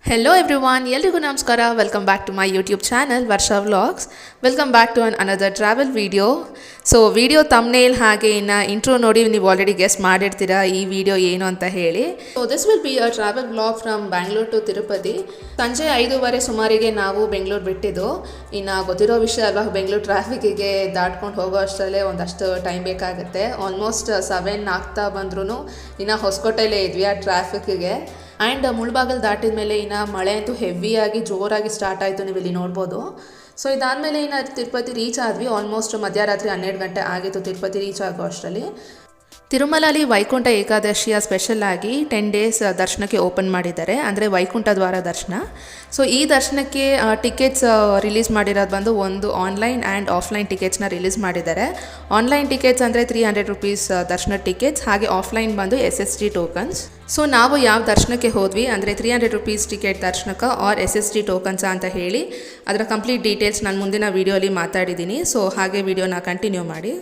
Hello everyone, ಎಲ್ರಿಗೂ ನಮಸ್ಕಾರ. Welcome back to my YouTube channel Varsha vlogs. Welcome back to another travel video. So video thumbnail ಹಾಗೆ ಇನ್ನು intro ನೋಡಿ ನೀವು already guess ಮಾಡಿರ್ತೀರಾ ಈ ವಿಡಿಯೋ ಏನು ಅಂತ ಹೇಳಿ. So this will be a travel vlog from Bangalore to Tirupati. ಸಂಜೆ 5:30 ಸುಮಾರಿಗೆ ನಾವು ಬೆಂಗಳೂರು ಬಿಟ್ಟಿದ್ದು. ಇನ್ನು ಗೊತ್ತಿರೋ ವಿಷಯ ಅಲ್ವಾ, ಬೆಂಗಳೂರು ಟ್ರಾಫಿಕ್ಕಿಗೆ ದಾಟ್ಕೊಂಡು ಹೋಗೋ ಅಷ್ಟರಲ್ಲೇ ಒಂದಷ್ಟು ಟೈಮ್ ಬೇಕಾಗುತ್ತೆ. ಆಲ್ಮೋಸ್ಟ್ 7 ಆಗ್ತಾ ಬಂದ್ರೂ ಇನ್ನು ಹೊಸಕೋಟೆಯಲ್ಲೇ ಇದ್ವಿ ಆ ಟ್ರಾಫಿಕ್ಕಿಗೆ. ಆ್ಯಂಡ್ ಮುಳ್ಬಾಗಲ್ ದಾಟಿದ ಮೇಲೆ ಇನ್ನು ಮಳೆ ಅಂತೂ ಹೆವಿಯಾಗಿ ಜೋರಾಗಿ ಸ್ಟಾರ್ಟ್ ಆಯಿತು, ನೀವು ಇಲ್ಲಿ ನೋಡ್ಬೋದು. ಸೊ ಇದಾದಮೇಲೆ ಇನ್ನು ತಿರುಪತಿ ರೀಚ್ ಆದ್ವಿ. ಆಲ್ಮೋಸ್ಟ್ ಮಧ್ಯರಾತ್ರಿ 12 ಗಂಟೆ ಆಗಿತ್ತು ತಿರುಪತಿ ರೀಚ್ ಆಗೋ ಅಷ್ಟರಲ್ಲಿ. ತಿರುಮಲಲ್ಲಿ ವೈಕುಂಠ ಏಕಾದಶಿಯ ಸ್ಪೆಷಲ್ ಆಗಿ 10 ಡೇಸ್ ದರ್ಶನಕ್ಕೆ ಓಪನ್ ಮಾಡಿದ್ದಾರೆ, ಅಂದರೆ ವೈಕುಂಠ ದ್ವಾರ ದರ್ಶನ. ಸೊ ಈ ದರ್ಶನಕ್ಕೆ ಟಿಕೆಟ್ಸ್ ರಿಲೀಸ್ ಮಾಡಿರೋದು ಬಂದು ಒಂದು ಆನ್ಲೈನ್ ಆ್ಯಂಡ್ ಆಫ್ಲೈನ್ ಟಿಕೆಟ್ಸ್ನ ರಿಲೀಸ್ ಮಾಡಿದ್ದಾರೆ. ಆನ್ಲೈನ್ ಟಿಕೆಟ್ಸ್ ಅಂದರೆ 300 ರುಪೀಸ್ ದರ್ಶನ ಟಿಕೆಟ್ಸ್, ಹಾಗೆ ಆಫ್ಲೈನ್ ಬಂದು SST ಟೋಕನ್ಸ್. ಸೊ ನಾವು ಯಾವ ದರ್ಶನಕ್ಕೆ ಹೋದ್ವಿ ಅಂದರೆ 300 ರುಪೀಸ್ ಟಿಕೆಟ್ ದರ್ಶನಕ್ಕೆ ಆರ್ SST ಟೋಕನ್ಸ್ ಅಂತ ಹೇಳಿ ಅದರ ಕಂಪ್ಲೀಟ್ ಡೀಟೇಲ್ಸ್ ನಾನು ಮುಂದಿನ ವೀಡಿಯೋಲಿ ಮಾತಾಡಿದ್ದೀನಿ. ಸೊ ಹಾಗೆ ವಿಡಿಯೋನ ಕಂಟಿನ್ಯೂ ಮಾಡಿ.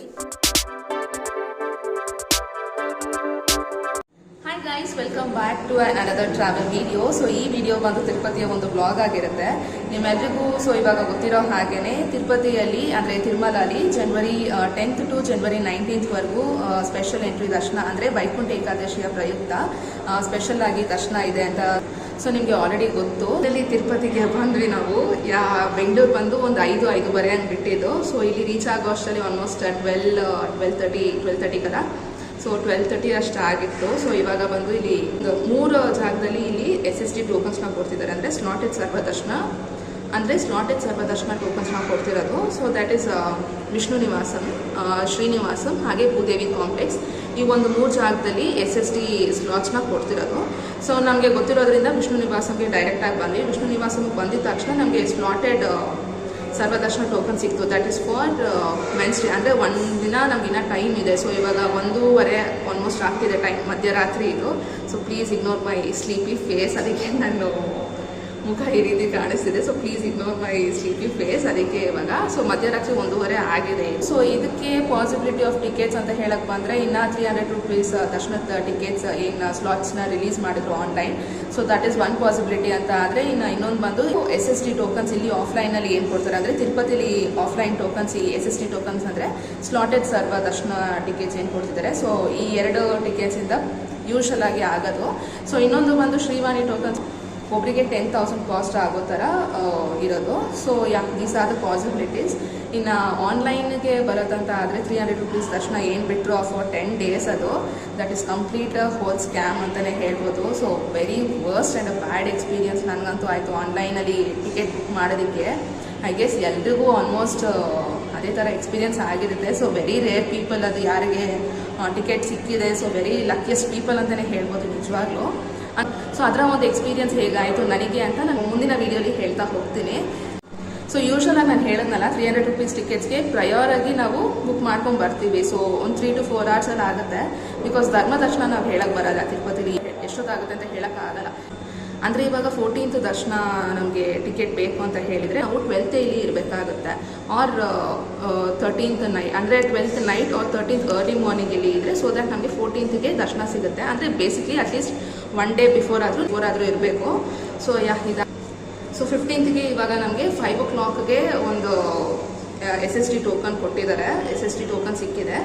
Guys, welcome back to another travel video. So ಈ ವಿಡಿಯೋ ಬಂದು ತಿರುಪತಿಯ ಒಂದು ಬ್ಲಾಗ್ ಆಗಿರುತ್ತೆ ನಿಮ್ಮೆಲ್ರಿಗೂ. ಸೊ ಇವಾಗ ಗೊತ್ತಿರೋ ಹಾಗೇನೆ ತಿರುಪತಿಯಲ್ಲಿ ಅಂದರೆ ತಿರುಮಲಲ್ಲಿ ಜನವರಿ 10th ಟು ಜನವರಿ 19th ವರೆಗೂ ಸ್ಪೆಷಲ್ ಎಂಟ್ರಿ ದರ್ಶನ ಅಂದರೆ ವೈಕುಂಠ ಏಕಾದಶಿಯ ಪ್ರಯುಕ್ತ ಸ್ಪೆಷಲ್ ಆಗಿ ದರ್ಶನ ಇದೆ ಅಂತ ಸೊ ನಿಮಗೆ ಆಲ್ರೆಡಿ ಗೊತ್ತು. ಇಲ್ಲಿ ತಿರುಪತಿಗೆ ಬಂದ್ವಿ ನಾವು. ಬೆಂಗಳೂರು ಬಂದು ಒಂದು 5:30 ಹಂಗೆ ಬಿಟ್ಟಿದ್ದು. ಸೊ ಇಲ್ಲಿ ರೀಚ್ ಆಗೋ ಅಷ್ಟರಲ್ಲಿ ಆಲ್ಮೋಸ್ಟ್ 12:30 ಕದ. ಸೊ 12:30 ಅಷ್ಟು ಆಗಿತ್ತು. ಸೊ ಇವಾಗ ಬಂದು ಇಲ್ಲಿ 3 ಜಾಗದಲ್ಲಿ ಇಲ್ಲಿ SST ಟೋಕನ್ಸ್ನ ಕೊಡ್ತಿದ್ದಾರೆ, ಅಂದರೆ ಸ್ಲಾಟೆಡ್ ಸರ್ವದರ್ಶನ ಟೋಕನ್ಸ್ನ ಕೊಡ್ತಿರೋದು. So that is Vishnu Nivasam, Srinivasam ಹಾಗೆ ಭೂದೇವಿ ಕಾಂಪ್ಲೆಕ್ಸ್. ಈ ಒಂದು 3 ಜಾಗದಲ್ಲಿ SST ಸ್ಲಾಟ್ಸ್ನ ಕೊಡ್ತಿರೋದು. ಸೊ ನಮಗೆ ಗೊತ್ತಿರೋದ್ರಿಂದ ವಿಷ್ಣು ನಿವಾಸಂಗೆ ಡೈರೆಕ್ಟಾಗಿ ಬಂದ್ವಿ. ವಿಷ್ಣು ನಿವಾಸಂಗೆ ಬಂದಿದ ತಕ್ಷಣ ನಮಗೆ ಸ್ಲಾಟೆಡ್ ಸರ್ವದರ್ಶನ ಟೋಕನ್ ಸಿಕ್ತು. ದಟ್ ಈಸ್ ಫಾರ್ ವೆನ್ಸ್ಡೇ, ಅಂದರೆ ಒಂದು ದಿನ ನಮಗಿನ್ನ ಟೈಮ್ ಇದೆ. ಸೊ ಇವಾಗ 1:30 ಆಲ್ಮೋಸ್ಟ್ ಆಗ್ತಿದೆ ಟೈಮ್, ಮಧ್ಯರಾತ್ರಿ ಇದು. So please ignore my sleepy face, ಅದಕ್ಕೆ ನಾನು ಮುಖ ಈ ರೀತಿ ಕಾಣಿಸ್ತಿದೆ. So please ignore my sleepy face, ಅದಕ್ಕೆ ಇವಾಗ. ಸೊ ಮಧ್ಯರಾತ್ರಿ 1:30 ಆಗಿದೆ. ಸೊ ಇದಕ್ಕೆ ಪಾಸಿಬಿಲಿಟಿ ಆಫ್ ಟಿಕೆಟ್ಸ್ ಅಂತ ಹೇಳಕ್ಕೆ ಬಂದರೆ ಇನ್ನು 300 ರುಪೀಸ್ ದರ್ಶನದ ಟಿಕೆಟ್ಸ್ ಏನು ಸ್ಲಾಟ್ಸ್ನ ರಿಲೀಸ್ ಮಾಡಿದ್ರು online. So that is one possibility ಅಂತ. ಆದರೆ ಇನ್ನು ಇನ್ನೊಂದು ಬಂದು SST ಟೋಕನ್ಸ್ ಇಲ್ಲಿ ಆಫ್ಲೈನಲ್ಲಿ ಏನು ಕೊಡ್ತಾರೆ ಅಂದರೆ ತಿರುಪತಿಲಿ ಆಫ್ಲೈನ್ ಟೋಕನ್ಸ್, ಈ SST ಟೋಕನ್ಸ್ ಅಂದರೆ ಸ್ಲಾಟೆಡ್ ಸರ್ವ ದರ್ಶನ ಟಿಕೆಟ್ಸ್ ಏನು ಕೊಡ್ತಿದ್ದಾರೆ. ಸೊ ಈ 2 ಟಿಕೆಟ್ಸಿಂದ ಯೂಶಲ್ ಆಗಿ ಆಗೋದು. ಸೊ ಇನ್ನೊಂದು ಬಂದು ಶ್ರೀವಾಣಿ ಟೋಕನ್ಸ್ ಒಬ್ಬರಿಗೆ 10,000 ಕಾಸ್ಟ್ ಆಗೋ ಥರ ಇರೋದು. So these are the possibilities. ಇನ್ನು ಆನ್ಲೈನ್ಗೆ ಬರೋದಂತ ಆದರೆ 300 ರುಪೀಸ್ ದರ್ಶನ ಏನು ಬಿಟ್ಟರು ಫಾರ್ 10 ಡೇಸ್, ಅದು that is complete whole scam ಅಂತಲೇ ಹೇಳ್ಬೋದು. So very worst and a bad experience ನನಗಂತೂ ಆಯಿತು ಆನ್ಲೈನಲ್ಲಿ ಟಿಕೆಟ್ ಬುಕ್ ಮಾಡೋದಕ್ಕೆ. ಐ ಗೆಸ್ ಎಲ್ರಿಗೂ ಆಲ್ಮೋಸ್ಟ್ ಅದೇ ಥರ ಎಕ್ಸ್ಪೀರಿಯನ್ಸ್ ಆಗಿರುತ್ತೆ. ಸೊ ವೆರಿ ರೇರ್ ಪೀಪಲ್ ಅದು ಯಾರಿಗೆ ಟಿಕೆಟ್ ಸಿಕ್ಕಿದೆ. ಸೊ ವೆರಿ ಲಕ್ಕಿಯಸ್ಟ್ ಪೀಪಲ್ ಅಂತಲೇ ಹೇಳ್ಬೋದು ನಿಜವಾಗ್ಲೂ. ಸೊ ಅದರ ಒಂದು ಎಕ್ಸ್ಪೀರಿಯನ್ಸ್ ಹೇಗಾಯಿತು ನನಗೆ ಅಂತ ನಾನು ಮುಂದಿನ ವೀಡಿಯೋಲಿ ಹೇಳ್ತಾ ಹೋಗ್ತೀನಿ. ಸೊ ಯೂಶಲಾಗಿ ನಾನು ಹೇಳಿದ್ನಲ್ಲ 300 ರುಪೀಸ್ ಟಿಕೆಟ್ಸ್ಗೆ ಪ್ರಯರ್ ಆಗಿ ನಾವು ಬುಕ್ ಮಾಡ್ಕೊಂಡು ಬರ್ತೀವಿ. ಸೊ ಒಂದು 3 to 4 hours ಆಗುತ್ತೆ. ಬಿಕಾಸ್ ಧರ್ಮ ದರ್ಶನ ನಾವು ಹೇಳಕ್ಕೆ ಬರೋಲ್ಲ ತಿರುಪತಿಲಿ, ಎಷ್ಟೊತ್ತಾಗುತ್ತೆ ಅಂತ ಹೇಳೋಕ್ಕಾಗಲ್ಲ. ಅಂದರೆ ಇವಾಗ 14th ದರ್ಶನ ನಮಗೆ ಟಿಕೆಟ್ ಬೇಕು ಅಂತ ಹೇಳಿದರೆ ನಾವು 12th ಇಲ್ಲಿ ಇರಬೇಕಾಗುತ್ತೆ, ಆರ್ 13th ನೈಟ್, ಅಂದರೆ 12th night R 13th early morning ಇಲ್ಲಿ ಇದ್ದರೆ ಸೊ ದ್ಯಾಟ್ ನಮಗೆ 14th ದರ್ಶನ ಸಿಗುತ್ತೆ. ಅಂದರೆ ಬೇಸಿಕ್ಲಿ ಅಟ್ಲೀಸ್ಟ್ 1 day ಬಿಫೋರ್ ಆದರೂ ಇರಬೇಕು. ಸೊ ಸೊ 15th ಇವಾಗ ನಮಗೆ 5 o'clock ಒಂದು SST ಟೋಕನ್ ಕೊಟ್ಟಿದ್ದಾರೆ, SST ಟೋಕನ್ ಸಿಕ್ಕಿದೆ.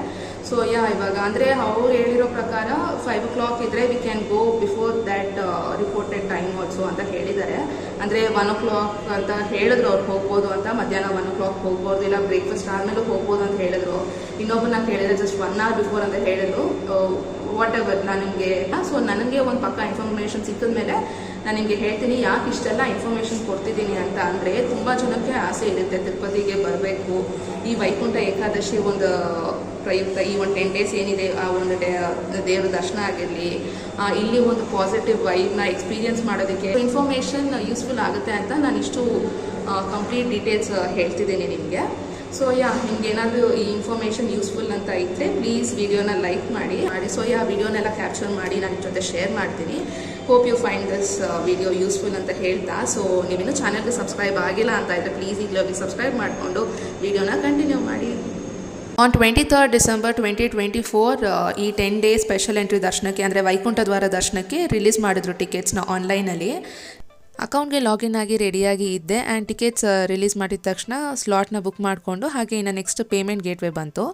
ಸೊ ಇವಾಗ ಅಂದರೆ ಅವ್ರು ಹೇಳಿರೋ ಪ್ರಕಾರ 5 o'clock ಇದ್ದರೆ we can go before that reported time also ಅಂತ ಹೇಳಿದ್ದಾರೆ. ಅಂದರೆ 1 o'clock ಅಂತ ಹೇಳಿದ್ರು ಅವ್ರು ಹೋಗ್ಬೋದು ಅಂತ, ಮಧ್ಯಾಹ್ನ 1 o'clock ಹೋಗ್ಬೋದು, ಇಲ್ಲ ಬ್ರೇಕ್ಫಾಸ್ಟ್ ಆದಮೇಲೆ ಹೋಗ್ಬೋದು ಅಂತ ಹೇಳಿದ್ರು. ಇನ್ನೊಬ್ಬನ ಕೇಳಿದ್ರೆ ಜಸ್ಟ್ 1 hour ಬಿಫೋರ್ ಅಂತ ಹೇಳಿದ್ರು. ವಾಟ್ ಎವರ್ ನಾನು ನಿಮಗೆ ಸೊ ನನಗೆ ಒಂದು ಪಕ್ಕ ಇನ್ಫಾರ್ಮೇಷನ್ ಸಿಕ್ಕಿದ ಮೇಲೆ ನಾನು ನಿಮಗೆ ಹೇಳ್ತೀನಿ ಯಾಕೆ ಇಷ್ಟೆಲ್ಲ ಇನ್ಫಾರ್ಮೇಷನ್ ಕೊಡ್ತಿದ್ದೀನಿ ಅಂತ. ಅಂದರೆ ತುಂಬ ಜನಕ್ಕೆ ಆಸೆ ಇರುತ್ತೆ ತಿರುಪತಿಗೆ ಬರಬೇಕು, ಈ ವೈಕುಂಠ ಏಕಾದಶಿ ಒಂದು ಪ್ರಯುಕ್ತ ಈ ಒಂದು 10 days ಏನಿದೆ ಆ ಒಂದು ದೇವ್ರ ದರ್ಶನ ಆಗಿರಲಿ, ಇಲ್ಲಿ ಒಂದು ಪಾಸಿಟಿವ್ ವೈಬ್ನ ಎಕ್ಸ್ಪೀರಿಯನ್ಸ್ ಮಾಡೋದಕ್ಕೆ ಇನ್ಫಾರ್ಮೇಷನ್ ಯೂಸ್ಫುಲ್ ಆಗುತ್ತೆ ಅಂತ ನಾನು ಇಷ್ಟು ಕಂಪ್ಲೀಟ್ ಡೀಟೇಲ್ಸ್ ಹೇಳ್ತಿದ್ದೀನಿ ನಿಮಗೆ. ಸೊ ನಿಮ್ಗೆ ಏನಾದರೂ ಈ ಇನ್ಫಾರ್ಮೇಷನ್ ಯೂಸ್ಫುಲ್ ಅಂತ ಇದ್ದರೆ ಪ್ಲೀಸ್ ವಿಡಿಯೋನ ಲೈಕ್ ಮಾಡಿ. ಸೊ ವಿಡಿಯೋನೆಲ್ಲ ಕ್ಯಾಪ್ಚರ್ ಮಾಡಿ ನನ್ನ ಜೊತೆ ಶೇರ್ ಮಾಡ್ತೀನಿ. Hope you find this video useful ಅಂತ ಹೇಳ್ತಾ, ಸೊ ನೀವಿನ್ನೂ ಚಾನಲ್ಗೆ ಸಬ್ಸ್ಕ್ರೈಬ್ ಆಗಿಲ್ಲ ಅಂತ ಇದ್ದರೆ ಪ್ಲೀಸ್ ಈಗಲೇ ಸಬ್ಸ್ಕ್ರೈಬ್ ಮಾಡಿಕೊಂಡು ವಿಡಿಯೋನ ಕಂಟಿನ್ಯೂ ಮಾಡಿ. ಆನ್ 23rd December 2024 ಈ 10 days ಸ್ಪೆಷಲ್ ಎಂಟ್ರಿ ದರ್ಶನಕ್ಕೆ ಅಂದರೆ ವೈಕುಂಠ ದ್ವಾರ ದರ್ಶನಕ್ಕೆ ರಿಲೀಸ್ ಮಾಡಿದ್ರು ಟಿಕೆಟ್ಸ್ನ ಆನ್ಲೈನಲ್ಲಿ. ಅಕೌಂಟ್ಗೆ ಲಾಗಿನ್ ಆಗಿ ರೆಡಿಯಾಗಿ ಇದ್ದೆ ಆ್ಯಂಡ್ ಟಿಕೆಟ್ಸ್ ರಿಲೀಸ್ ಮಾಡಿದ ತಕ್ಷಣ ಸ್ಲಾಟ್ನ ಬುಕ್ ಮಾಡಿಕೊಂಡು ಹಾಗೆ ಇನ್ನು ನೆಕ್ಸ್ಟ್ ಪೇಮೆಂಟ್ ಗೇಟ್ವೇ ಬಂತು.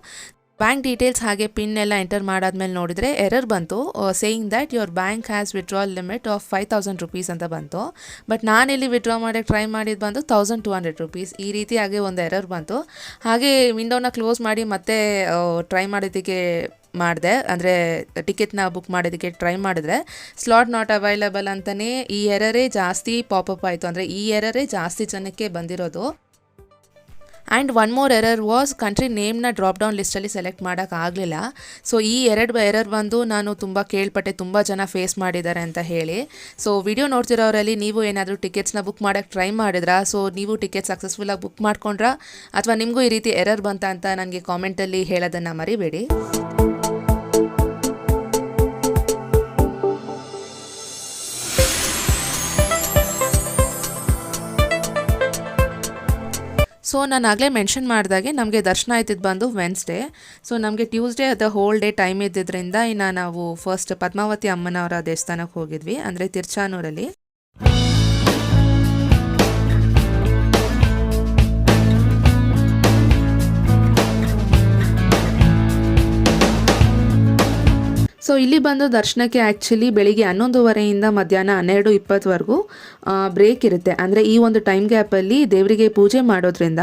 ಬ್ಯಾಂಕ್ ಡೀಟೇಲ್ಸ್ ಹಾಗೆ ಪಿನ್ ಎಲ್ಲ ಎಂಟರ್ ಮಾಡಾದ್ಮೇಲೆ ನೋಡಿದರೆ ಎರರ್ ಬಂತು, saying that your bank has withdrawal limit of 5000 rupees ಅಂತ ಬಂತು. ಬಟ್ ನಾನಿಲ್ಲಿ ವಿಡ್ರಾ ಮಾಡೋಕ್ಕೆ ಟ್ರೈ ಮಾಡಿದ್ದು ಬಂದು 1200 ರುಪೀಸ್. ಈ ರೀತಿಯಾಗಿ ಒಂದು ಎರರ್ ಬಂತು. ಹಾಗೆ ವಿಂಡೋನ ಕ್ಲೋಸ್ ಮಾಡಿ ಮತ್ತೆ ಟ್ರೈ ಮಾಡೋದಕ್ಕೆ ಮಾಡಿದೆ, ಅಂದರೆ ಟಿಕೆಟ್ನ ಬುಕ್ ಮಾಡೋದಕ್ಕೆ ಟ್ರೈ ಮಾಡಿದ್ರೆ ಸ್ಲಾಟ್ ನಾಟ್ ಅವೈಲಬಲ್ ಅಂತಲೇ ಈ ಎರರೇ ಜಾಸ್ತಿ ಪಾಪಪ್ ಆಯಿತು. ಅಂದರೆ ಈ ಎರರೇ ಜಾಸ್ತಿ ಜನಕ್ಕೆ ಬಂದಿರೋದು. And one more error was country ನೇಮ್ನ ಡ್ರಾಪ್ ಡೌನ್ ಲಿಸ್ಟಲ್ಲಿ ಸೆಲೆಕ್ಟ್ ಮಾಡೋಕ್ಕಾಗಲಿಲ್ಲ. ಸೊ ಈ ಎರರ್ ಬಂದು ನಾನು ತುಂಬ ಕೇಳ್ಪಟ್ಟೆ, ತುಂಬ ಜನ ಫೇಸ್ ಮಾಡಿದ್ದಾರೆ ಅಂತ ಹೇಳಿ. ಸೊ ವಿಡಿಯೋ ನೋಡ್ತಿರೋರಲ್ಲಿ ನೀವು ಏನಾದರೂ ಟಿಕೆಟ್ಸ್ನ ಬುಕ್ ಮಾಡೋಕ್ಕೆ ಟ್ರೈ ಮಾಡಿದ್ರಾ? ಸೊ ನೀವು ಟಿಕೆಟ್ ಸಕ್ಸಸ್ಫುಲ್ಲಾಗಿ ಬುಕ್ ಮಾಡ್ಕೊಂಡ್ರಾ ಅಥವಾ ನಿಮಗೂ ಈ ರೀತಿ ಎರರ್ ಬಂತ ಅಂತ ನನಗೆ ಕಾಮೆಂಟಲ್ಲಿ ಹೇಳೋದನ್ನು ಮರಿಬೇಡಿ. ಸೊ ನಾನು ಆಗಲೇ ಮೆನ್ಷನ್ ಮಾಡಿದಾಗೆ ನಮಗೆ ದರ್ಶನ ಆಯ್ತಿದ್ದು ಬಂದು ವೆನ್ಸ್ಡೇ. ಸೊ ನಮಗೆ ಟ್ಯೂಸ್ಡೇ ಅದು ಹೋಲ್ ಡೇ ಟೈಮ್ ಇದ್ದಿದ್ದರಿಂದ ಇನ್ನು ನಾವು ಫಸ್ಟ್ ಪದ್ಮಾವತಿ ಅಮ್ಮನವರ ದೇವಸ್ಥಾನಕ್ಕೆ ಹೋಗಿದ್ವಿ, ಅಂದರೆ ತಿರ್ಚಾನೂರಲ್ಲಿ. ಸೊ ಇಲ್ಲಿ ಬಂದು ದರ್ಶನಕ್ಕೆ ಆ್ಯಕ್ಚುಲಿ ಬೆಳಿಗ್ಗೆ 11:30 ಮಧ್ಯಾಹ್ನ 12:20ವರೆಗೂ ಬ್ರೇಕ್ ಇರುತ್ತೆ. ಅಂದರೆ ಈ ಒಂದು ಟೈಮ್ ಗ್ಯಾಪಲ್ಲಿ ದೇವರಿಗೆ ಪೂಜೆ ಮಾಡೋದ್ರಿಂದ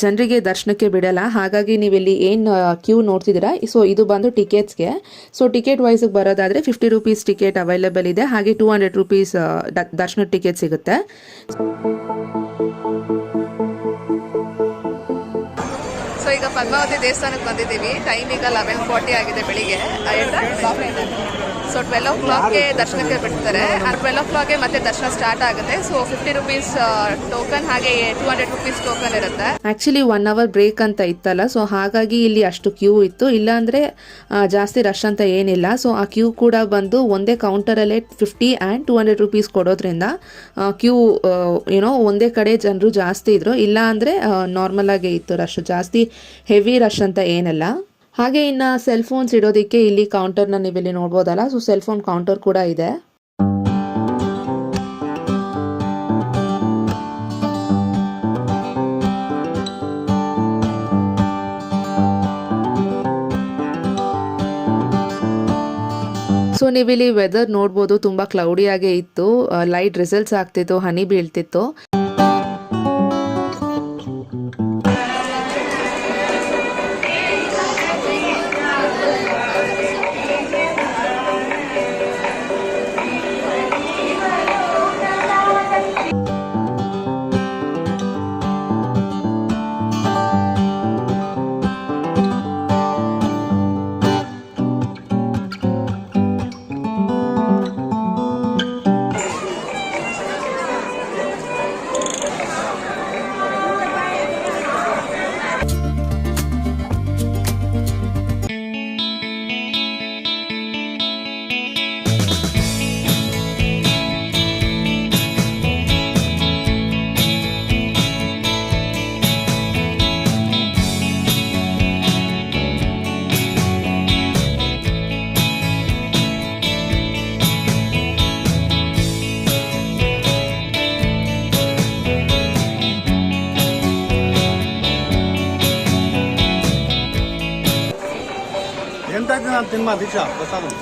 ಜನರಿಗೆ ದರ್ಶನಕ್ಕೆ ಬಿಡಲ್ಲ. ಹಾಗಾಗಿ ನೀವಿಲ್ಲಿ ಏನು ಕ್ಯೂ ನೋಡ್ತಿದ್ದೀರಾ, ಸೊ ಇದು ಬಂದು ಟಿಕೆಟ್ಸ್ಗೆ. ಸೊ ಟಿಕೆಟ್ ವೈಸಿಗೆ ಬರೋದಾದರೆ 50 ರುಪೀಸ್ ಟಿಕೆಟ್ ಅವೈಲೇಬಲ್ ಇದೆ, ಹಾಗೆ 200 ರುಪೀಸ್ ದರ್ಶನ ಟಿಕೆಟ್ ಸಿಗುತ್ತೆ. ಸೊ ಈಗ ಪದ್ಮಾವತಿ ದೇವಸ್ಥಾನಕ್ಕೆ ಬಂದಿದ್ದೀವಿ. ಟೈಮ್ ಈಗ 11:40 ಆಗಿದೆ ಬೆಳಿಗ್ಗೆ. ಸೊ 12 o'clockಗೆ ದರ್ಶನಕ್ಕೆ ಬಿಡ್ತಾರೆ. 12 o'clockಗೆ ಮತ್ತೆ ದರ್ಶನ ಸ್ಟಾರ್ಟ್ ಆಗುತ್ತೆ. ಸೊ 50 ರುಪೀಸ್ ಟೋಕನ್ ಹಾಗೆ 200 ರುಪೀಸ್ ಟೋಕನ್ ಇರುತ್ತೆ. ಆ್ಯಕ್ಚುಲಿ 1 hour ಬ್ರೇಕ್ ಅಂತ ಇತ್ತಲ್ಲ, ಸೊ ಹಾಗಾಗಿ ಇಲ್ಲಿ ಅಷ್ಟು ಕ್ಯೂ ಇತ್ತು. ಇಲ್ಲಾಂದರೆ ಜಾಸ್ತಿ ರಶ್ ಅಂತ ಏನಿಲ್ಲ. ಸೊ ಆ ಕ್ಯೂ ಕೂಡ ಬಂದು ಒಂದೇ ಕೌಂಟರಲ್ಲೇ 50 ಆ್ಯಂಡ್ 200 ರುಪೀಸ್ ಕೊಡೋದ್ರಿಂದ ಕ್ಯೂ ಒಂದೇ ಕಡೆ ಜನರು ಜಾಸ್ತಿ ಇದ್ರು. ಇಲ್ಲ ಅಂದರೆ ನಾರ್ಮಲ್ ಆಗೇ ಇತ್ತು ರಶ್, ಜಾಸ್ತಿ ಹೆವಿ ರಶ್ ಅಂತ ಏನಲ್ಲ. ಹಾಗೆ ಇನ್ನು ಸೆಲ್ ಫೋನ್ಸ್ ಇಡೋದಕ್ಕೆ ಇಲ್ಲಿ ಕೌಂಟರ್ನ ನೀವಿಲ್ಲಿ ನೋಡ್ಬೋದಲ್ಲ, ಸೊ ಸೆಲ್ ಫೋನ್ ಕೌಂಟರ್ ಕೂಡ ಇದೆ. ಸೊ ನೀವಿಲ್ಲಿ ವೆದರ್ ನೋಡ್ಬೋದು, ತುಂಬ ಕ್ಲೌಡಿಯಾಗೇ ಇತ್ತು, ಲೈಟ್ ರಿಸಲ್ಟ್ಸ್ ಆಗ್ತಿತ್ತು, ಹನಿ ಬೀಳ್ತಿತ್ತು. తిమ్మా దీక్ష ప్రసాదం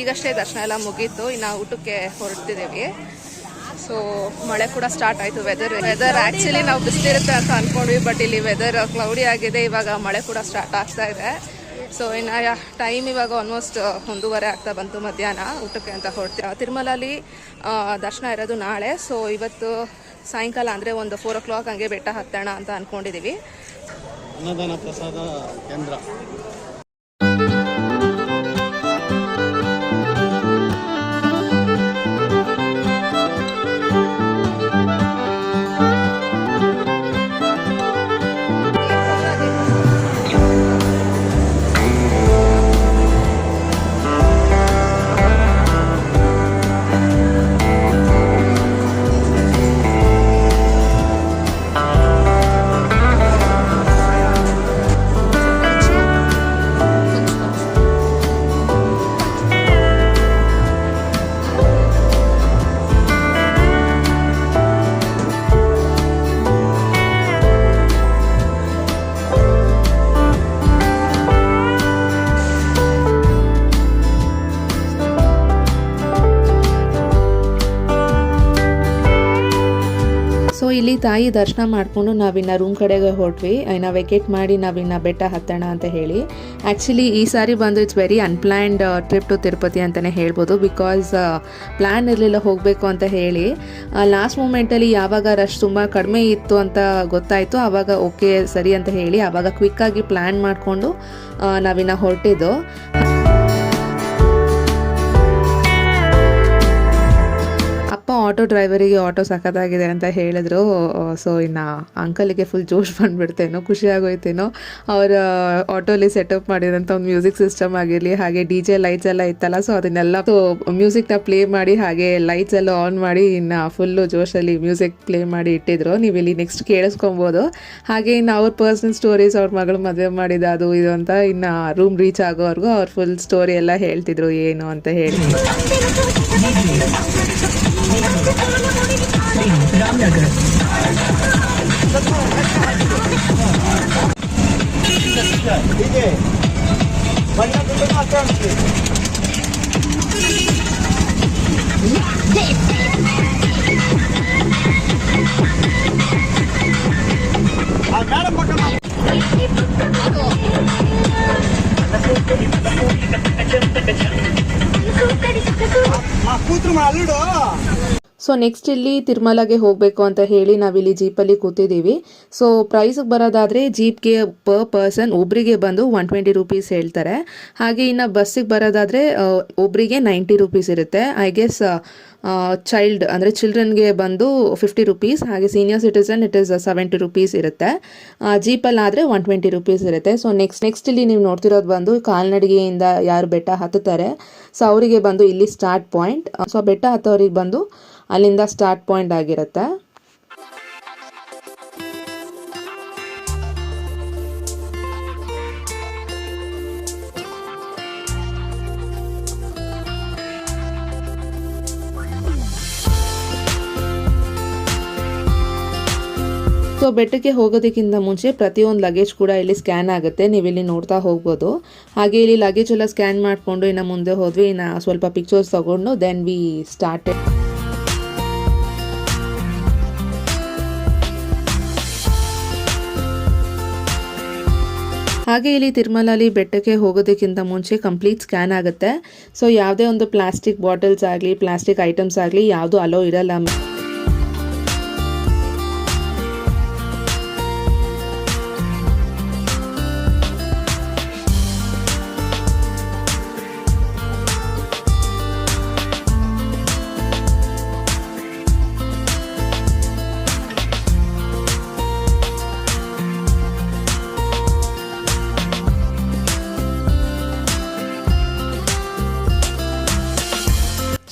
ಈಗಷ್ಟೇ ದರ್ಶನ ಎಲ್ಲ ಮುಗೀತು, ಇನ್ನು ಊಟಕ್ಕೆ ಹೊರಡ್ತಿದ್ದೀವಿ. ಸೊ ಮಳೆ ಕೂಡ ಸ್ಟಾರ್ಟ್ ಆಯಿತು. ವೆದರ್ ಆ್ಯಕ್ಚುಲಿ ನಾವು ಬಿಸಿಲಿರುತ್ತೆ ಅಂತ ಅಂದ್ಕೊಂಡ್ವಿ, ಬಟ್ ಇಲ್ಲಿ ವೆದರ್ ಕ್ಲೌಡಿ ಆಗಿದೆ. ಇವಾಗ ಮಳೆ ಕೂಡ ಸ್ಟಾರ್ಟ್ ಆಗ್ತಾ ಇದೆ. ಸೊ ಇನ್ನು ಟೈಮ್ ಇವಾಗ ಆಲ್ಮೋಸ್ಟ್ 1:30 ಆಗ್ತಾ ಬಂತು ಮಧ್ಯಾಹ್ನ. ಊಟಕ್ಕೆ ಅಂತ ಹೊರಡ್ತೀವಿ. ತಿರುಮಲಲ್ಲಿ ದರ್ಶನ ಇರೋದು ನಾಳೆ. ಸೊ ಇವತ್ತು ಸಾಯಂಕಾಲ ಅಂದರೆ ಒಂದು 4 o'clock ಹಂಗೆ ಬೆಟ್ಟ ಹತ್ತೋಣ ಅಂತ ಅಂದ್ಕೊಂಡಿದ್ದೀವಿ. ಅನ್ನದಾನ ಪ್ರಸಾದ ಕೇಂದ್ರ. ಇಲ್ಲಿ ತಾಯಿ ದರ್ಶನ ಮಾಡಿಕೊಂಡು ನಾವಿನ್ನು ರೂಮ್ ಕಡೆಗೆ ಹೊರಟ್ವಿ. ಇನ್ನು ವೆಕೇಟ್ ಮಾಡಿ ನಾವಿನ್ನು ಬೆಟ್ಟ ಹತ್ತೋಣ ಅಂತ ಹೇಳಿ. ಆ್ಯಕ್ಚುಲಿ ಈ ಸಾರಿ ಬಂದು it's very unplanned trip to Tirupati ಅಂತಲೇ ಹೇಳ್ಬೋದು. ಬಿಕಾಸ್ ಪ್ಲ್ಯಾನ್ ಇರಲಿಲ್ಲ ಹೋಗಬೇಕು ಅಂತ ಹೇಳಿ. ಲಾಸ್ಟ್ ಮೂಮೆಂಟಲ್ಲಿ ಯಾವಾಗ ರಶ್ ತುಂಬ ಕಡಿಮೆ ಇತ್ತು ಅಂತ ಗೊತ್ತಾಯಿತು, ಆವಾಗ ಓಕೆ ಸರಿ ಅಂತ ಹೇಳಿ ಆವಾಗ ಕ್ವಿಕ್ಕಾಗಿ ಪ್ಲ್ಯಾನ್ ಮಾಡಿಕೊಂಡು ನಾವಿನ್ನು ಹೊರಟಿದ್ದು. ಅಪ್ಪ ಆಟೋ ಡ್ರೈವರಿಗೆ ಆಟೋ ಸಖತ್ತಾಗಿದೆ ಅಂತ ಹೇಳಿದ್ರು. ಸೊ ಇನ್ನು ಅಂಕಲಿಗೆ ಫುಲ್ ಜೋಶ್ ಬಂದುಬಿಡ್ತೇನೋ, ಖುಷಿ ಆಗೋಯ್ತೇನೋ. ಅವರ ಆಟೋಲಿ ಸೆಟಪ್ ಮಾಡಿರೋಂಥ ಒಂದು ಮ್ಯೂಸಿಕ್ ಸಿಸ್ಟಮ್ ಆಗಿರಲಿ, ಹಾಗೆ DJ ಲೈಟ್ಸ್ ಎಲ್ಲ ಇತ್ತಲ್ಲ, ಸೊ ಅದನ್ನೆಲ್ಲ ಮ್ಯೂಸಿಕ್ನ ಪ್ಲೇ ಮಾಡಿ ಹಾಗೆ ಲೈಟ್ಸ್ ಎಲ್ಲ ಆನ್ ಮಾಡಿ ಇನ್ನು ಫುಲ್ಲು ಜೋಶಲ್ಲಿ ಮ್ಯೂಸಿಕ್ ಪ್ಲೇ ಮಾಡಿ ಇಟ್ಟಿದ್ರು. ನೀವು ಇಲ್ಲಿ ನೆಕ್ಸ್ಟ್ ಕೇಳಿಸ್ಕೊಬೋದು. ಹಾಗೆ ಇನ್ನು ಅವ್ರ ಪರ್ಸ್ನಲ್ ಸ್ಟೋರೀಸ್, ಅವ್ರ ಮಗಳು ಮದುವೆ ಮಾಡಿದ ಅದು ಇದು ಅಂತ ಇನ್ನು ರೂಮ್ ರೀಚ್ ಆಗೋವರೆಗೂ ಅವ್ರ ಫುಲ್ ಸ್ಟೋರಿ ಎಲ್ಲ ಹೇಳ್ತಿದ್ರು ಏನು ಅಂತ ಹೇಳಿ. ಸೊ ನೆಕ್ಸ್ಟ್ ಇಲ್ಲಿ ತಿರುಮಲಗೆ ಹೋಗಬೇಕು ಅಂತ ಹೇಳಿ ನಾವಿಲ್ಲಿ ಜೀಪಲ್ಲಿ ಕೂತಿದ್ದೀವಿ. ಸೊ ಪ್ರೈಸಿಗೆ ಬರೋದಾದರೆ ಜೀಪ್ಗೆ ಪರ್ ಪರ್ಸನ್ ಒಬ್ಬರಿಗೆ ಬಂದು 120 ರೂಪೀಸ್ ಹೇಳ್ತಾರೆ. ಹಾಗೆ ಇನ್ನು ಬಸ್ಸಿಗೆ ಬರೋದಾದರೆ ಒಬ್ಬರಿಗೆ 90 ರೂಪೀಸ್ ಇರುತ್ತೆ. ಐ ಗೆಸ್ ಚೈಲ್ಡ್ ಅಂದರೆ ಚಿಲ್ಡ್ರನ್ಗೆ ಬಂದು 50 ರೂಪೀಸ್, ಹಾಗೆ senior citizen it is 70 rupees ಇರುತ್ತೆ. ಜೀಪಲ್ಲಾದರೆ 120 ರೂಪೀಸ್ ಇರುತ್ತೆ. ಸೊ ನೆಕ್ಸ್ಟ್ ಇಲ್ಲಿ ನೀವು ನೋಡ್ತಿರೋದು ಬಂದು ಕಾಲ್ನಡಿಗೆಯಿಂದ ಯಾರು ಬೆಟ್ಟ ಹತ್ತುತ್ತಾರೆ, ಸೊ ಅವರಿಗೆ ಬಂದು ಇಲ್ಲಿ ಸ್ಟಾರ್ಟ್ ಪಾಯಿಂಟ್. ಸೊ ಬೆಟ್ಟ ಹತ್ತೋರಿಗೆ ಬಂದು ಅಲ್ಲಿಂದ ಸ್ಟಾರ್ಟ್ ಪಾಯಿಂಟ್ ಆಗಿರುತ್ತೆ. ಸೊ ಬೆಟ್ಟಕ್ಕೆ ಹೋಗೋದಕ್ಕಿಂತ ಮುಂಚೆ ಪ್ರತಿಯೊಂದು ಲಗೇಜ್ ಕೂಡ ಇಲ್ಲಿ ಸ್ಕ್ಯಾನ್ ಆಗುತ್ತೆ, ನೀವು ಇಲ್ಲಿ ನೋಡ್ತಾ ಹೋಗ್ಬೋದು. ಹಾಗೆ ಇಲ್ಲಿ ಲಗೇಜ್ ಎಲ್ಲ ಸ್ಕ್ಯಾನ್ ಮಾಡಿಕೊಂಡು ಇನ್ನು ಮುಂದೆ ಹೋದ್ವಿ. ಇನ್ನು ಸ್ವಲ್ಪ ಪಿಕ್ಚರ್ಸ್ ತಗೊಂಡು ದೆನ್ ವಿ ಸ್ಟಾರ್ಟೆಡ್. ಹಾಗೆ ಇಲ್ಲಿ ತಿರುಮಲಲ್ಲಿ ಬೆಟ್ಟಕ್ಕೆ ಹೋಗೋದಕ್ಕಿಂತ ಮುಂಚೆ ಕಂಪ್ಲೀಟ್ ಸ್ಕ್ಯಾನ್ ಆಗುತ್ತೆ. ಸೊ ಯಾವುದೇ ಒಂದು ಪ್ಲಾಸ್ಟಿಕ್ ಬಾಟಲ್ಸ್ ಆಗಲಿ ಪ್ಲಾಸ್ಟಿಕ್ ಐಟಮ್ಸ್ ಆಗಲಿ ಯಾವುದು ಅಲೋ ಇರಲ್ಲ.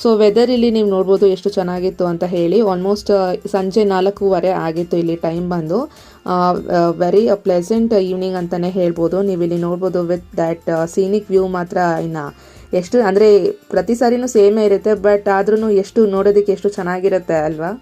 ಸೊ ವೆದರ್ ಇಲ್ಲಿ ನೀವು ನೋಡ್ಬೋದು ಎಷ್ಟು ಚೆನ್ನಾಗಿತ್ತು ಅಂತ ಹೇಳಿ. ಆಲ್ಮೋಸ್ಟ್ ಸಂಜೆ 4:15 ಆಗಿತ್ತು ಇಲ್ಲಿ ಟೈಮ್ ಬಂದು. ವೆರಿ ಪ್ಲೆಸೆಂಟ್ ಈವ್ನಿಂಗ್ ಅಂತಲೇ ಹೇಳ್ಬೋದು. ನೀವು ಇಲ್ಲಿ ನೋಡ್ಬೋದು ವಿತ್ ದ್ಯಾಟ್ ಸೀನಿಕ್ ವ್ಯೂ ಮಾತ್ರ ಇನ್ನು ಎಷ್ಟು ಅಂದರೆ ಪ್ರತಿ ಸಾರಿನೂ ಸೇಮೇ ಇರುತ್ತೆ, ಬಟ್ ಆದ್ರೂ ಎಷ್ಟು ನೋಡೋದಕ್ಕೆ ಎಷ್ಟು ಚೆನ್ನಾಗಿರುತ್ತೆ ಅಲ್ವಾ.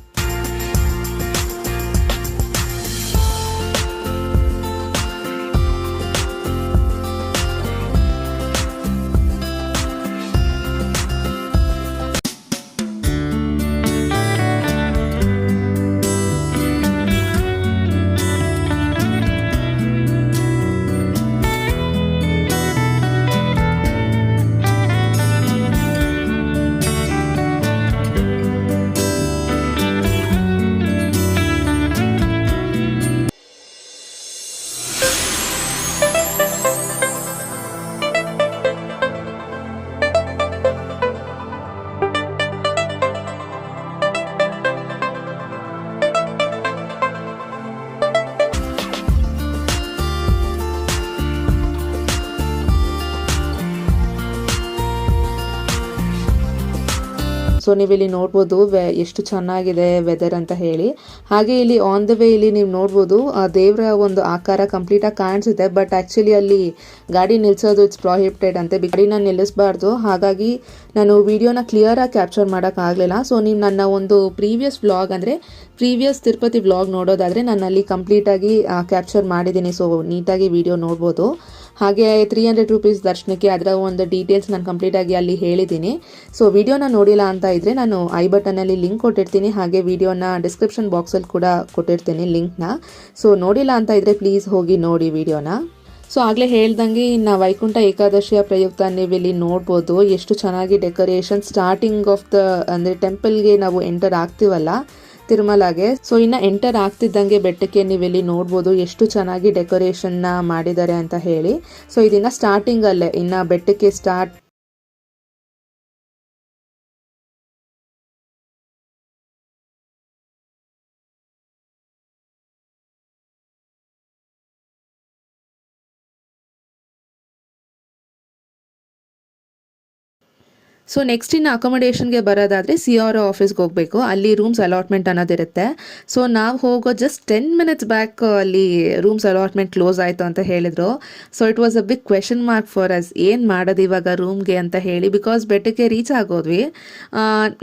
ಸೊ ನೀವು ಇಲ್ಲಿ ನೋಡ್ಬೋದು ಎಷ್ಟು ಚೆನ್ನಾಗಿದೆ ವೆದರ್ ಅಂತ ಹೇಳಿ. ಹಾಗೆ ಇಲ್ಲಿ ಆನ್ ದ ವೇ ಇಲ್ಲಿ ನೀವು ನೋಡ್ಬೋದು ದೇವರ ಒಂದು ಆಕಾರ ಕಂಪ್ಲೀಟಾಗಿ ಕಾಣಿಸುತ್ತೆ, ಬಟ್ ಆ್ಯಕ್ಚುಲಿ ಅಲ್ಲಿ ಗಾಡಿ ನಿಲ್ಲಿಸೋದು ಇಟ್ಸ್ ಪ್ರಾಹಿಬಿಟೆಡ್ ಅಂತೆ, ಗಾಡಿನ ನಿಲ್ಲಿಸಬಾರ್ದು. ಹಾಗಾಗಿ ನಾನು ವಿಡಿಯೋನ ಕ್ಲಿಯರಾಗಿ ಕ್ಯಾಪ್ಚರ್ ಮಾಡೋಕ್ಕಾಗಲಿಲ್ಲ. ಸೊ ನೀವು ನನ್ನ ಒಂದು ಪ್ರೀವಿಯಸ್ ವ್ಲಾಗ್ ಅಂದರೆ ಪ್ರೀವಿಯಸ್ ತಿರುಪತಿ ವ್ಲಾಗ್ ನೋಡೋದಾದರೆ ನಾನು ಅಲ್ಲಿ ಕಂಪ್ಲೀಟಾಗಿ ಕ್ಯಾಪ್ಚರ್ ಮಾಡಿದ್ದೀನಿ. ಸೊ ನೀಟಾಗಿ ವಿಡಿಯೋ ನೋಡ್ಬೋದು. ಹಾಗೆ 300 ರೂಪೀಸ್ ದರ್ಶನಕ್ಕೆ ಅದರ ಒಂದು ಡೀಟೇಲ್ಸ್ ನಾನು ಕಂಪ್ಲೀಟಾಗಿ ಅಲ್ಲಿ ಹೇಳಿದ್ದೀನಿ. ಸೊ ವಿಡಿಯೋನ ನೋಡಿಲ್ಲ ಅಂತ ಇದ್ದರೆ ನಾನು ಐ ಬಟನಲ್ಲಿ ಲಿಂಕ್ ಕೊಟ್ಟಿರ್ತೀನಿ, ಹಾಗೆ ವಿಡಿಯೋನ ಡಿಸ್ಕ್ರಿಪ್ಷನ್ ಬಾಕ್ಸಲ್ಲಿ ಕೂಡ ಕೊಟ್ಟಿರ್ತೀನಿ ಲಿಂಕ್ನ. ಸೊ ನೋಡಿಲ್ಲ ಅಂತ ಇದ್ದರೆ ಪ್ಲೀಸ್ ಹೋಗಿ ನೋಡಿ ವಿಡಿಯೋನ. ಸೊ ಆಗಲೇ ಹೇಳ್ದಂಗೆ ಇನ್ನು ವೈಕುಂಠ ಏಕಾದಶಿಯ ಪ್ರಯುಕ್ತ ನೀವು ಇಲ್ಲಿ ನೋಡ್ಬೋದು ಎಷ್ಟು ಚೆನ್ನಾಗಿ ಡೆಕೋರೇಷನ್ ಸ್ಟಾರ್ಟಿಂಗ್ ಆಫ್ ದ ಅಂದರೆ ಟೆಂಪಲ್ಗೆ ನಾವು ಎಂಟರ್ ಆಗ್ತೀವಲ್ಲ ತಿರುಮಲಾಗೆ. ಸೊ ಇನ್ನು ಎಂಟರ್ ಆಗ್ತಿದ್ದಂಗೆ ಬೆಟ್ಟಕ್ಕೆ ನೀವಿಲ್ಲಿ ನೋಡ್ಬೋದು ಎಷ್ಟು ಚೆನ್ನಾಗಿ ಡೆಕೋರೇಷನ್ನ ಮಾಡಿದ್ದಾರೆ ಅಂತ ಹೇಳಿ. ಸೊ ಇದನ್ನು ಸ್ಟಾರ್ಟಿಂಗಲ್ಲೇ ಇನ್ನು ಬೆಟ್ಟಕ್ಕೆ ಸ್ಟಾರ್ಟ್ ಸೊ ನೆಕ್ಸ್ಟ್ ಇನ್ನು ಅಕೊಮಡೇಷನ್ಗೆ ಬರೋದಾದರೆ CRO ಆಫೀಸ್ಗೆ ಹೋಗಬೇಕು. ಅಲ್ಲಿ ರೂಮ್ಸ್ ಅಲಾಟ್ಮೆಂಟ್ ಅನ್ನೋದಿರುತ್ತೆ. ಸೊ ನಾವು ಹೋಗೋ ಜಸ್ಟ್ 10 ಮಿನಿಟ್ಸ್ ಬ್ಯಾಕ್ ಅಲ್ಲಿ ರೂಮ್ಸ್ ಅಲಾಟ್ಮೆಂಟ್ ಕ್ಲೋಸ್ ಆಯಿತು ಅಂತ ಹೇಳಿದರು. So it was a big question mark for us, ಏನು ಮಾಡೋದು ಇವಾಗ ರೂಮ್ಗೆ ಅಂತ ಹೇಳಿ. ಬಿಕಾಸ್ ಬೆಟ್ಟಕ್ಕೆ ರೀಚ್ ಆಗೋದ್ವಿ,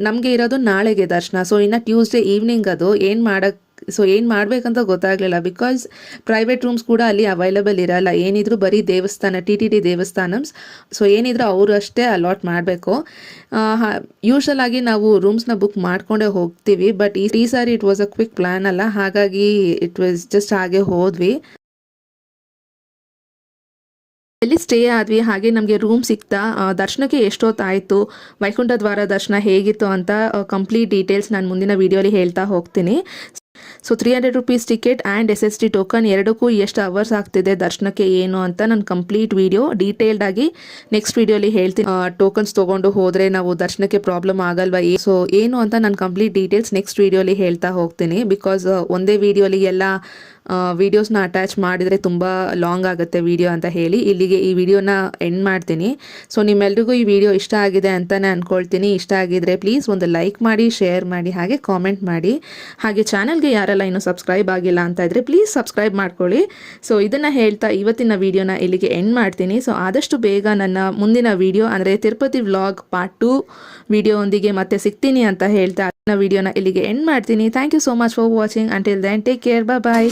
ನಮಗೆ ಇರೋದು ನಾಳೆಗೆ ದರ್ಶನ. ಸೊ ಇನ್ನು ಟ್ಯೂಸ್ಡೇ ಈವ್ನಿಂಗ್ ಅದು ಏನು ಮಾಡಬೇಕಂತ ಗೊತ್ತಾಗಲಿಲ್ಲ. ಬಿಕಾಸ್ ಪ್ರೈವೇಟ್ ರೂಮ್ಸ್ ಕೂಡ ಅಲ್ಲಿ ಅವೈಲಬಲ್ ಇರಲ್ಲ, ಏನಿದ್ರು ಬರೀ ದೇವಸ್ಥಾನ TTD ದೇವಸ್ಥಾನಮ್ಸ್. ಸೊ ಏನಿದ್ರು ಅವರು ಅಷ್ಟೇ ಅಲಾಟ್ ಮಾಡಬೇಕು. ಯೂಶಲ್ ಆಗಿ ನಾವು ರೂಮ್ಸ್ನ ಬುಕ್ ಮಾಡ್ಕೊಂಡೇ ಹೋಗ್ತೀವಿ, ಬಟ್ ಈ ಸಾರಿ it was a quick plan ಅಲ್ಲ, ಹಾಗಾಗಿ ಇಟ್ ವಾಸ್ ಜಸ್ಟ್ ಹಾಗೆ ಹೋದ್ವಿ. ಎಲ್ಲಿ ಸ್ಟೇ ಆದ್ವಿ, ಹಾಗೆ ನಮಗೆ ರೂಮ್ ಸಿಕ್ತಾ, ದರ್ಶನಕ್ಕೆ ಎಷ್ಟೊತ್ತಾಯಿತು, ವೈಕುಂಠ ದ್ವಾರ ದರ್ಶನ ಹೇಗಿತ್ತು ಅಂತ ಕಂಪ್ಲೀಟ್ ಡೀಟೇಲ್ಸ್ ನಾನು ಮುಂದಿನ ವೀಡಿಯೋಲಿ ಹೇಳ್ತಾ ಹೋಗ್ತೀನಿ. So 300 rupees ticket and SST token ಎರಡಕ್ಕೂ ಎಷ್ಟು ಅವರ್ಸ್ ಆಗ್ತಿದೆ ದರ್ಶನಕ್ಕೆ ಏನು ಅಂತ ನಾನು ಕಂಪ್ಲೀಟ್ ವೀಡಿಯೋ ಡೀಟೇಲ್ಡಾಗಿ ನೆಕ್ಸ್ಟ್ ವೀಡಿಯೋಲಿ ಹೇಳ್ತೀನಿ. ಟೋಕನ್ಸ್ ತೊಗೊಂಡು ಹೋದರೆ ನಾವು ದರ್ಶನಕ್ಕೆ ಪ್ರಾಬ್ಲಮ್ ಆಗಲ್ವಾ, ಸೊ ಏನು ಅಂತ ನಾನು ಕಂಪ್ಲೀಟ್ ಡೀಟೇಲ್ಸ್ ನೆಕ್ಸ್ಟ್ ವೀಡಿಯೋಲಿ ಹೇಳ್ತಾ ಹೋಗ್ತೀನಿ. ಬಿಕಾಸ್ ಒಂದೇ ವೀಡಿಯೋಲಿ ಎಲ್ಲ ವೀಡಿಯೋಸ್ನ ಅಟ್ಯಾಚ್ ಮಾಡಿದರೆ ತುಂಬ ಲಾಂಗ್ ಆಗುತ್ತೆ ವೀಡಿಯೋ ಅಂತ ಹೇಳಿ ಇಲ್ಲಿಗೆ ಈ ವಿಡಿಯೋನ ಎಂಡ್ ಮಾಡ್ತೀನಿ. ಸೊ ನಿಮ್ಮೆಲ್ರಿಗೂ ಈ ವಿಡಿಯೋ ಇಷ್ಟ ಆಗಿದೆ ಅಂತಲೇ ಅಂದ್ಕೊಳ್ತೀನಿ. ಇಷ್ಟ ಆಗಿದ್ರೆ ಪ್ಲೀಸ್ ಒಂದು ಲೈಕ್ ಮಾಡಿ, ಶೇರ್ ಮಾಡಿ, ಹಾಗೆ ಕಾಮೆಂಟ್ ಮಾಡಿ. ಹಾಗೆ ಚಾನಲ್ಗೆ ಯಾರೆಲ್ಲ ಇನ್ನೂ ಸಬ್ಸ್ಕ್ರೈಬ್ ಆಗಿಲ್ಲ ಅಂತ ಇದ್ದರೆ ಪ್ಲೀಸ್ ಸಬ್ಸ್ಕ್ರೈಬ್ ಮಾಡ್ಕೊಳ್ಳಿ. ಸೊ ಇದನ್ನು ಹೇಳ್ತಾ ಇವತ್ತಿನ ವಿಡಿಯೋನ ಇಲ್ಲಿಗೆ ಎಂಡ್ ಮಾಡ್ತೀನಿ. ಸೊ ಆದಷ್ಟು ಬೇಗ ನನ್ನ ಮುಂದಿನ ವಿಡಿಯೋ ಅಂದರೆ ತಿರುಪತಿ ವ್ಲಾಗ್ ಪಾರ್ಟ್ 2 ವಿಡಿಯೋ ಒಂದಿಗೆ ಮತ್ತೆ ಸಿಗ್ತೀನಿ ಅಂತ ಹೇಳ್ತಾ ವಿಡಿಯೋನ ಇಲ್ಲಿಗೆ ಎಂಡ್ ಮಾಡ್ತೀನಿ. Thank you so much for watching. Until then take care, bye.